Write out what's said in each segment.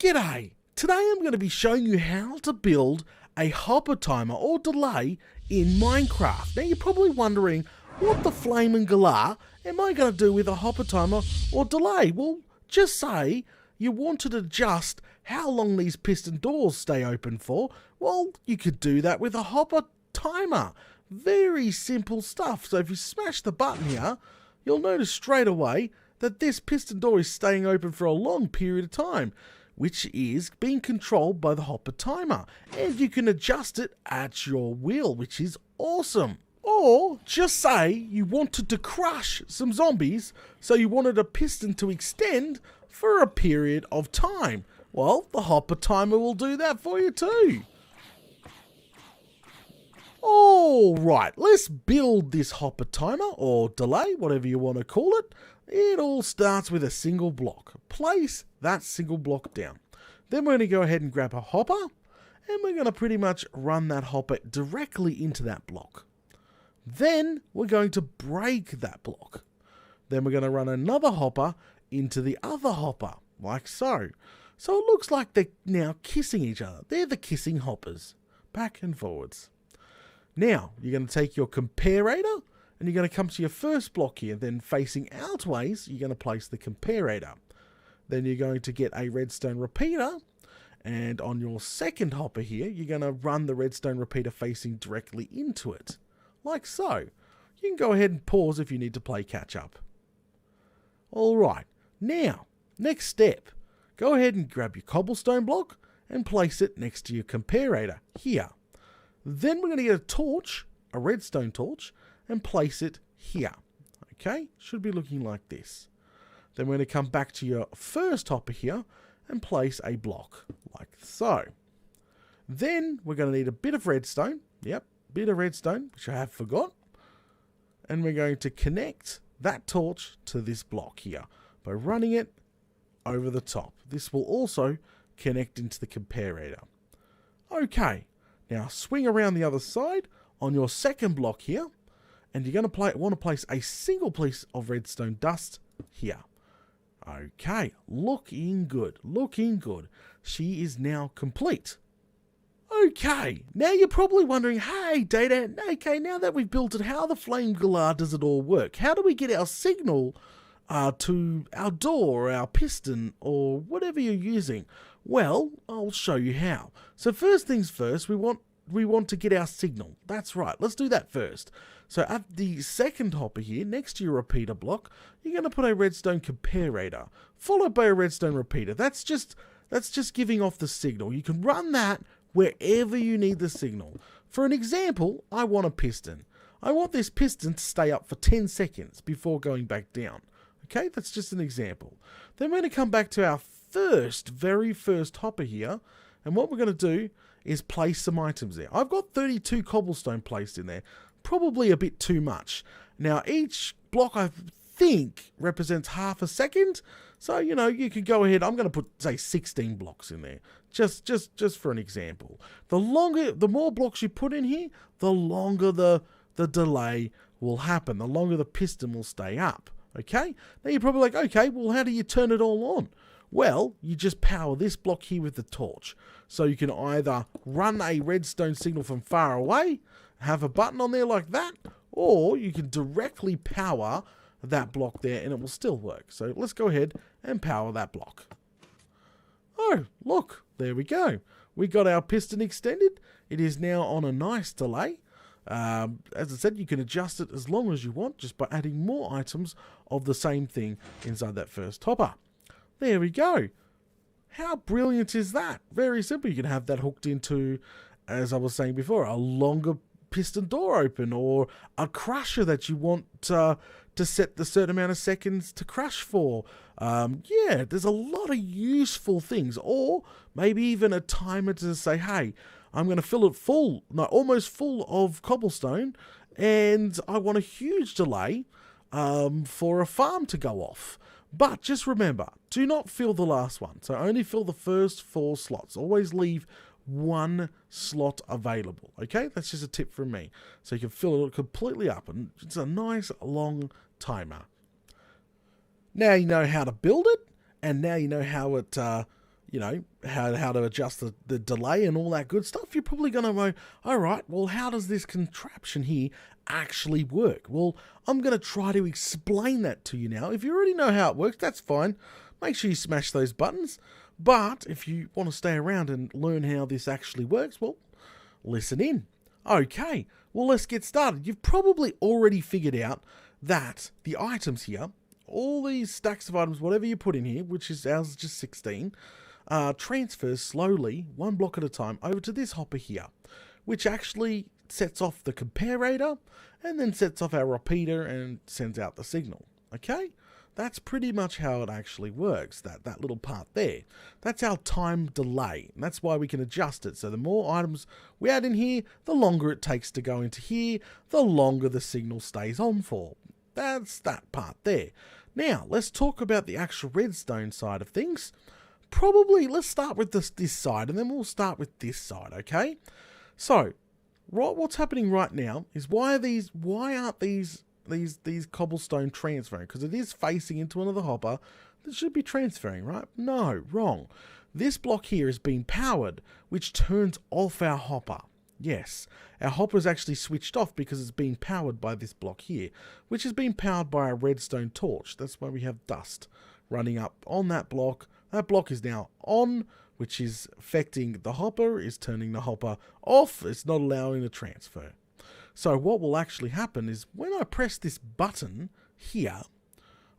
G'day! Today I'm going to be showing you how to build a hopper timer or delay in Minecraft. Now you're probably wondering, what the flaming galah am I going to do with a hopper timer or delay? Well, just say you want to adjust how long these piston doors stay open for. Well, you could do that with a hopper timer. Very simple stuff. So if you smash the button here, you'll notice straight away that this piston door is staying open for a long period of time, which is being controlled by the hopper timer, and you can adjust it at your will, which is awesome. Or just say you wanted to crush some zombies, so you wanted a piston to extend for a period of time. Well, the hopper timer will do that for you too. Alright, let's build this hopper timer or delay, whatever you want to call it. It all starts with a single block. Place that single block down. Then we're going to go ahead and grab a hopper, and we're going to pretty much run that hopper directly into that block. Then we're going to break that block. Then we're going to run another hopper into the other hopper, like so. So it looks like they're now kissing each other. They're the kissing hoppers, back and forwards. Now, you're going to take your comparator, and you're going to come to your first block here. Then facing outways, you're going to place the comparator. Then you're going to get a redstone repeater, and on your second hopper here, you're going to run the redstone repeater facing directly into it, like so. You can go ahead and pause if you need to play catch up. Alright, now, next step. Go ahead and grab your cobblestone block and place it next to your comparator here. Then we're going to get a torch, a redstone torch, and place it here. Okay, should be looking like this. Then we're going to come back to your first hopper here and place a block, like so. Then we're going to need a bit of redstone. Yep, bit of redstone, which I have forgot. And we're going to connect that torch to this block here by running it over the top. This will also connect into the comparator. Okay, now swing around the other side on your second block here, and you're going to want to place a single piece of redstone dust here. Okay, looking good, looking good. She is now complete. Okay, now you're probably wondering, hey Data, okay, now that we've built it, how the flame galah does it all work? How do we get our signal to our door, our piston, or whatever you're using? Well, I'll show you how. So first things first, we want to get our signal. That's right, let's do that first. So at the second hopper here, next to your repeater block, you're going to put a redstone comparator, followed by a redstone repeater. That's just giving off the signal. You can run that wherever you need the signal. For an example, I want a piston. I want this piston to stay up for 10 seconds before going back down. Okay, that's just an example. Then we're going to come back to our very first hopper here, and what we're going to do is place some items there. I've got 32 cobblestone placed in there, probably a bit too much. Now each block I think represents half a second, so you know you could go ahead. I'm going to put say 16 blocks in there, just for an example. The more blocks you put in here, the longer the delay will happen. The longer the piston will stay up. Okay, now you're probably like, okay, well how do you turn it all on? Well, you just power this block here with the torch. So you can either run a redstone signal from far away, have a button on there like that, or you can directly power that block there and it will still work. So let's go ahead and power that block. Oh, look, there we go. We got our piston extended. It is now on a nice delay. As I said, you can adjust it as long as you want just by adding more items of the same thing inside that first hopper. There we go. How brilliant is that? Very simple. You can have that hooked into, as I was saying before, a longer piston door open, or a crusher that you want to set the certain amount of seconds to crush for. Yeah, there's a lot of useful things. Or maybe even a timer to say, hey, I'm going to fill it almost full of cobblestone, and I want a huge delay for a farm to go off. But just remember, do not fill the last one. So only fill the first 4 slots. Always leave 1 slot available. Okay, that's just a tip from me. So you can fill it completely up, and it's a nice long timer. Now you know how to build it, and now you know how it you know, how to adjust the delay and all that good stuff, you're probably going to go, all right, well, how does this contraption here actually work? Well, I'm going to try to explain that to you now. If you already know how it works, that's fine. Make sure you smash those buttons. But if you want to stay around and learn how this actually works, well, listen in. Okay, well, let's get started. You've probably already figured out that the items here, all these stacks of items, whatever you put in here, which is ours is just 16, transfers slowly, one block at a time, over to this hopper here, which actually sets off the comparator and then sets off our repeater and sends out the signal. Okay? That's pretty much how it actually works, that little part there. That's our time delay, and that's why we can adjust it. So the more items we add in here, the longer it takes to go into here, the longer the signal stays on for. That's that part there. Now, let's talk about the actual redstone side of things. Probably, let's start with this side, and then we'll start with this side, okay? So, what's happening right now is why aren't these cobblestone transferring? Because it is facing into another hopper that should be transferring, right? No, wrong. This block here is being powered, which turns off our hopper. Yes, our hopper is actually switched off because it's being powered by this block here, which is being powered by a redstone torch. That's why we have dust running up on that block. That block is now on, which is affecting the hopper, is turning the hopper off. It's not allowing the transfer. So what will actually happen is when I press this button here,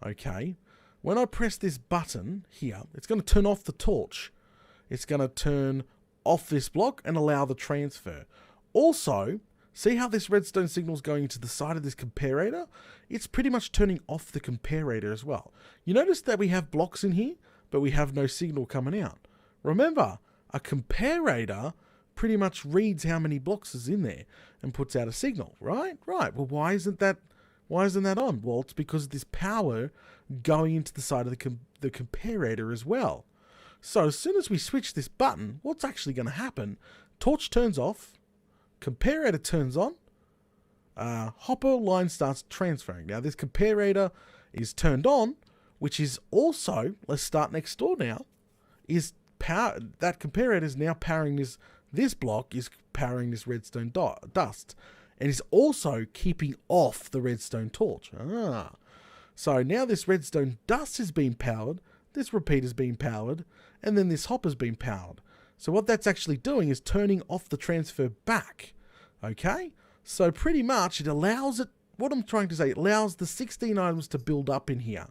okay, when I press this button here, it's going to turn off the torch. It's going to turn off this block and allow the transfer. Also, see how this redstone signal is going to the side of this comparator? It's pretty much turning off the comparator as well. You notice that we have blocks in here, but we have no signal coming out. Remember, a comparator pretty much reads how many blocks is in there and puts out a signal, right? Right. Well, why isn't that on? Well, it's because of this power going into the side of the comparator as well. So as soon as we switch this button, what's actually going to happen? Torch turns off, comparator turns on, hopper line starts transferring. Now this comparator is turned on, which is also, let's start next door now, that comparator is now powering this block is powering this redstone dust, and is also keeping off the redstone torch. So now this redstone dust is being powered, this repeater's being powered, and then this hopper's being powered. So what that's actually doing is turning off the transfer back. Okay? So pretty much it allows it, what I'm trying to say, it allows the 16 items to build up in here.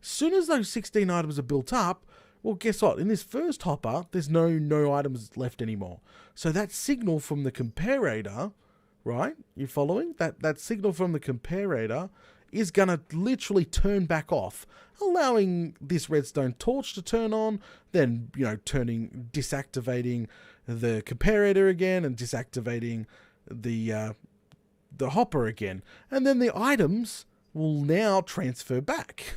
As soon as those 16 items are built up, well, guess what? In this first hopper, there's no items left anymore. So that signal from the comparator, right? You following? That signal from the comparator is going to literally turn back off, allowing this redstone torch to turn on, then, you know, disactivating the comparator again and disactivating the hopper again. And then the items will now transfer back.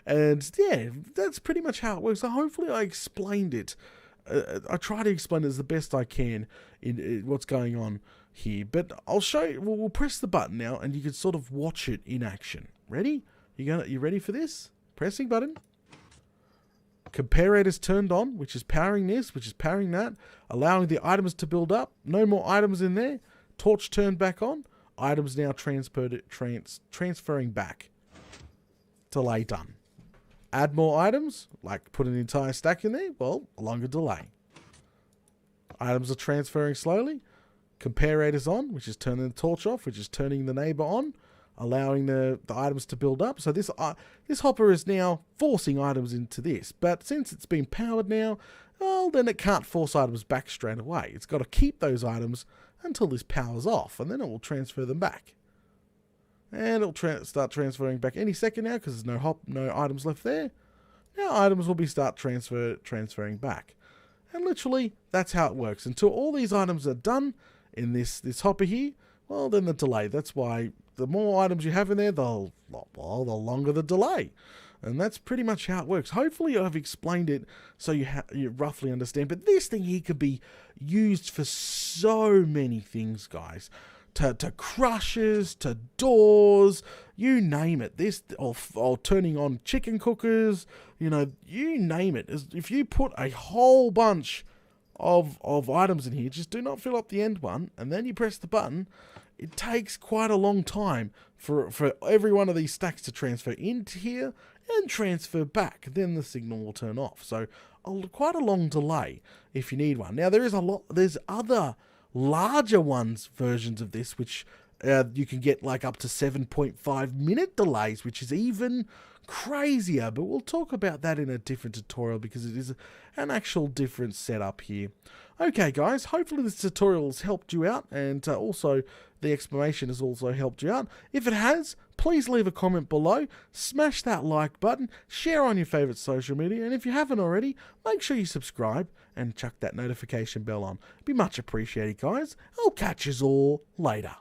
And yeah, that's pretty much how it works. So hopefully I explained it. I try to explain it as the best I can in what's going on here. But I'll show you. We'll press the button now, and you can sort of watch it in action. Ready? You ready for this? Pressing button. Comparator's turned on, which is powering this, which is powering that, allowing the items to build up. No more items in there. Torch turned back on. Items now transferring back. Delay done. Add more items, like put an entire stack in there, well, a longer delay. Items are transferring slowly. Comparator's on, which is turning the torch off, which is turning the neighbor on, allowing the items to build up. So this hopper is now forcing items into this. But since it's been powered now, well, then it can't force items back straight away. It's got to keep those items until this power's off, and then it will transfer them back. And it'll start transferring back any second now because there's no items left there. Now items will be transferring back. And literally, that's how it works. Until all these items are done in this hopper here, well, then the delay. That's why the more items you have in there, the longer the delay. And that's pretty much how it works. Hopefully I've explained it so you roughly understand. But this thing here could be used for so many things, guys. to crushers, to doors, you name it. This, or turning on chicken cookers, you name it. If you put a whole bunch of items in here, just do not fill up the end one, and then you press the button. It takes quite a long time for every one of these stacks to transfer into here and transfer back. Then the signal will turn off. So quite a long delay if you need one. Now there's other larger versions of this, which you can get like up to 7.5 minute delays, which is even crazier, but we'll talk about that in a different tutorial because it is an actual different setup here. Okay guys, hopefully this tutorial has helped you out, and also the explanation has also helped you out. If it has, please leave a comment below, smash that like button, share on your favourite social media, and if you haven't already, make sure you subscribe and chuck that notification bell on. It'd be much appreciated guys. I'll catch you all later.